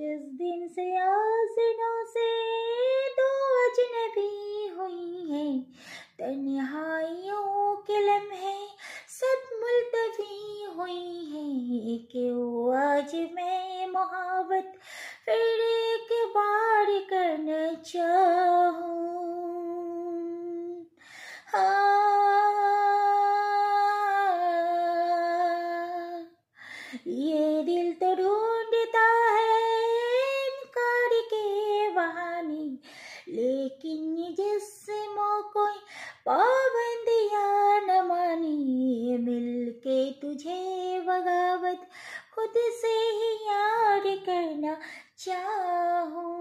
जिस दिन से आज़िनों से दो अजनबी हुई हैं, तन्हाइयों के लम्हे सब मुल्तवी हुई हैं, क्यों आज मैं मोहब्बत फिर एक बार करना चाहूं। ये दिल तो ढूंढता है इनकार के बहाने, लेकिन जिस्मों कोई पाबंदियां न मानी, मिलके तुझे बगावत खुद से ही यार करना चाहूं।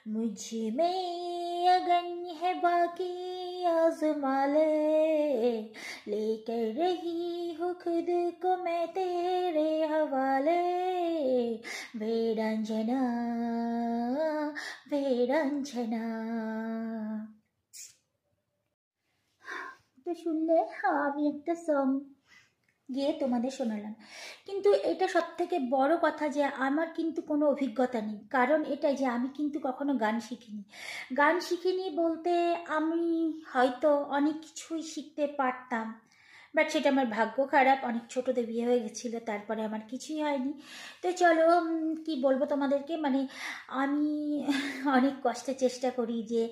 मुझ में अगन है बाकी आज़मा लेकर रही हूँ खुद को मैं तेरे हवाले, बेरंजना बेरंजना। তো শুনলে আমি একটা সং গিয়ে তোমাদের শোনালাম, কিন্তু এটা সবথেকে বড় কথা যে আমার কিন্তু কোনো অভিজ্ঞতা নেই। কারণ এটাই যে আমি কিন্তু কখনো গান শিখিনি। গান শিখিনি বলতে আমি হয়তো অনেক কিছুই শিখতে পারতাম, বাট সেটা আমার ভাগ্য খারাপ। অনেক ছোটোতে বিয়ে হয়ে গেছিলো, তারপরে আমার কিছুই হয়নি। তো চলো কি বলবো তোমাদেরকে, মানে আমি অনেক কষ্টে চেষ্টা করি যে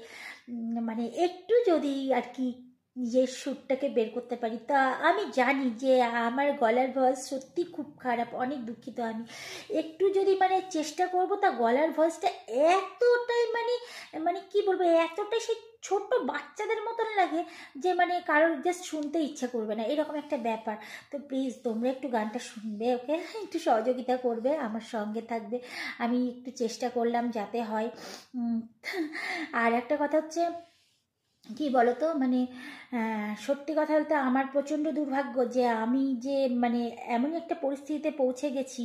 মানে একটু যদি আর কি নিজের সুরটাকে বের করতে পারি। তা আমি জানি যে আমার গলার ভয়েস সত্যি খুব খারাপ, অনেক দুঃখিত। আমি একটু যদি মানে চেষ্টা করব, তা গলার ভয়েসটা এতটাই মানে কি বলবো, এতটাই সেই ছোট্ট বাচ্চাদের মতন লাগে যে মানে কারোর জাস্ট শুনতে ইচ্ছা করবে না, এরকম একটা ব্যাপার। তো প্লিজ তোমরা একটু গানটা শুনবে, ওকে, একটু সহযোগিতা করবে, আমার সঙ্গে থাকবে। আমি একটু চেষ্টা করলাম যাতে হয়। আর একটা কথা হচ্ছে কি বলতো, মানে সত্যি কথা বলতে আমার প্রচণ্ড দুর্ভাগ্য যে আমি যে মানে এমন একটা পরিস্থিতিতে পৌঁছে গেছি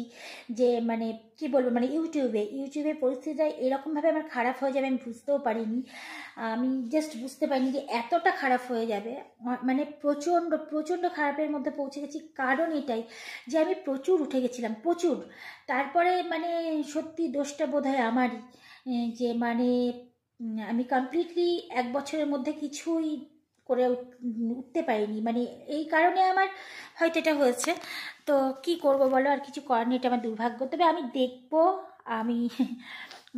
যে মানে কি বলবো, মানে ইউটিউবে পরিস্থিতিটা এরকমভাবে আমার খারাপ হয়ে যাবে আমি বুঝতেও পারিনি। আমি জাস্ট বুঝতে পারিনি যে এতটা খারাপ হয়ে যাবে, মানে প্রচণ্ড প্রচণ্ড খারাপের মধ্যে পৌঁছে গেছি। কারণ এটাই যে আমি প্রচুর উঠে গেছিলাম, প্রচুর। তারপরে মানে সত্যি দোষটা বোধহয় আমারই, যে মানে আমি কমপ্লিটলি 1 বছরের মধ্যে কিছুই করে উঠতে পারিনি। মানে এই কারণে আমার হয়তো এটা হয়েছে। তো কি করব বলো, আর কিছু করার নেই, এটা আমার দুর্ভাগ্য। তবে আমি দেখব, আমি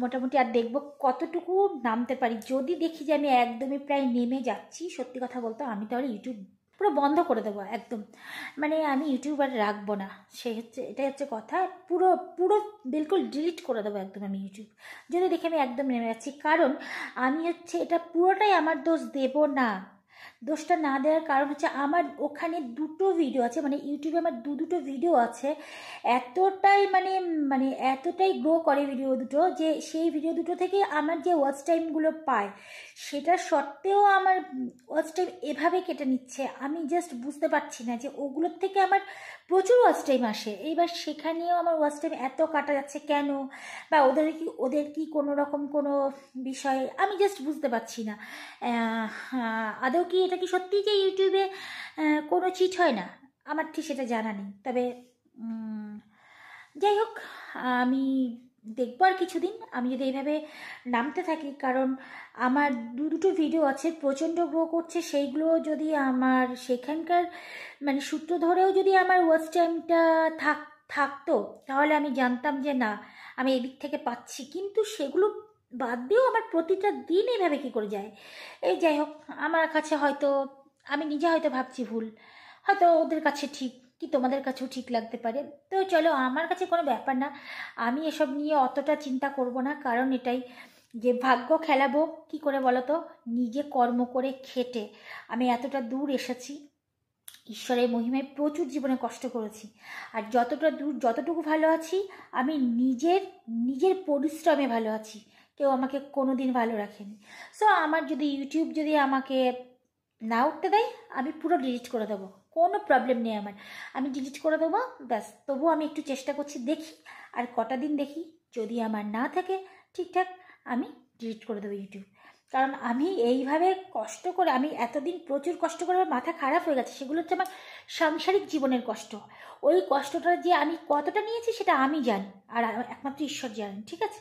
মোটামুটি আর দেখব কতটুকু নামতে পারি। যদি দেখি যে আমি একদমই প্রায় নেমে যাচ্ছি, সত্যি কথা বলতে, আমি তাহলে ইউটিউব পুরো বন্ধ করে দেবো একদম। মানে আমি ইউটিউব আর রাখবো না, এটাই হচ্ছে কথা। পুরো পুরো বিলকুল ডিলিট করে দেবো একদম আমি ইউটিউব, যদি দেখে আমি একদম নেমে যাচ্ছি। কারণ আমি হচ্ছে এটা পুরোটাই আমার দোষ দেব না। দোষটা না দেওয়ার কারণ হচ্ছে আমার ওখানে 2টো ভিডিও আছে, মানে ইউটিউবে আমার দুটো ভিডিও আছে। এতটাই মানে এতটাই গ্রো করে ভিডিও দুটো যে সেই ভিডিও দুটো থেকে আমার যে ওয়াচ টাইমগুলো পায়, সেটা সত্ত্বেও আমার ওয়াচ টাইম এভাবে কেটে নিচ্ছে। আমি জাস্ট বুঝতে পারছি না যে ওগুলোর থেকে আমার প্রচুর ওয়াচ টাইম আসে, এইবার সেখানেও আমার ওয়াচ টাইম এত কাটা যাচ্ছে কেন, বা ওদের কি কোনো রকম কোনো বিষয়, আমি জাস্ট বুঝতে পারছি না। আদৌ কি এটা কি সত্যি যে ইউটিউবে কোনো চিট হয় না, আমার ঠিক সেটা জানা নেই। তবে যাই হোক, আমি দেখবো আর কিছুদিন আমি যদি এইভাবে নামতে থাকি। কারণ আমার দুটো ভিডিও আছে প্রচণ্ড গ্রো করছে, সেইগুলো যদি আমার সেখানকার মানে সূত্র ধরেও যদি আমার ওয়াচ টাইমটা থাকতো, তাহলে আমি জানতাম যে না আমি এদিক থেকে পাচ্ছি। কিন্তু সেগুলো বাদ দিয়েও আমার প্রতিটা দিন এইভাবে কী করে যায়। এই যাই হোক, আমার কাছে হয়তো আমি নিজে হয়তো ভাবছি ভুল, হয়তো ওদের কাছে ঠিক, কি তোমাদের কাছেও ঠিক লাগতে পারে। তো চলো, আমার কাছে কোনো ব্যাপার না, আমি এসব নিয়ে অতটা চিন্তা করব না। কারণ এটাই যে ভাগ্য খেলাবো কি করে বলো তো, নিজে কর্ম করে খেটে আমি এতটা দূর এসেছি। ঈশ্বরের মহিমায় প্রচুর জীবনে কষ্ট করেছি, আর যতটুকু ভালো আছি আমি নিজের পরিশ্রমে ভালো আছি, কেউ আমাকে কোনো দিন ভালো রাখেনি। সো আমার যদি ইউটিউব যদি আমাকে না উঠতে দেয়, আমি পুরো ডিলিট করে দেবো, কোনো প্রবলেম নেই আমার, আমি ডিলিট করে দেবো ব্যাস। তবুও আমি একটু চেষ্টা করছি, দেখি আর কটা দিন দেখি, যদি আমার না থাকে ঠিকঠাক আমি ডিলিট করে দেবো ইউটিউব। কারণ আমি এইভাবে কষ্ট করে, আমি এতদিন প্রচুর কষ্ট করে আমার মাথা খারাপ হয়ে গেছে, সেগুলো হচ্ছে আমার সাংসারিক জীবনের কষ্ট। ওই কষ্টটা যে আমি কতটা নিয়েছি সেটা আমি জানি, আর একমাত্র ঈশ্বর জানেন, ঠিক আছে?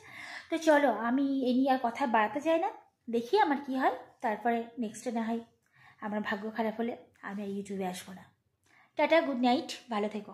তো চলো, আমি এই নিয়ে আর কথা বাড়াতে চাই না, দেখি আমার কি হয়, তারপরে নেক্সটে না হয় আমার ভাগ্য খারাপ হলে আমি আর ইউটিউবে আসবো না। টাটা, গুড নাইট, ভালো থেকো।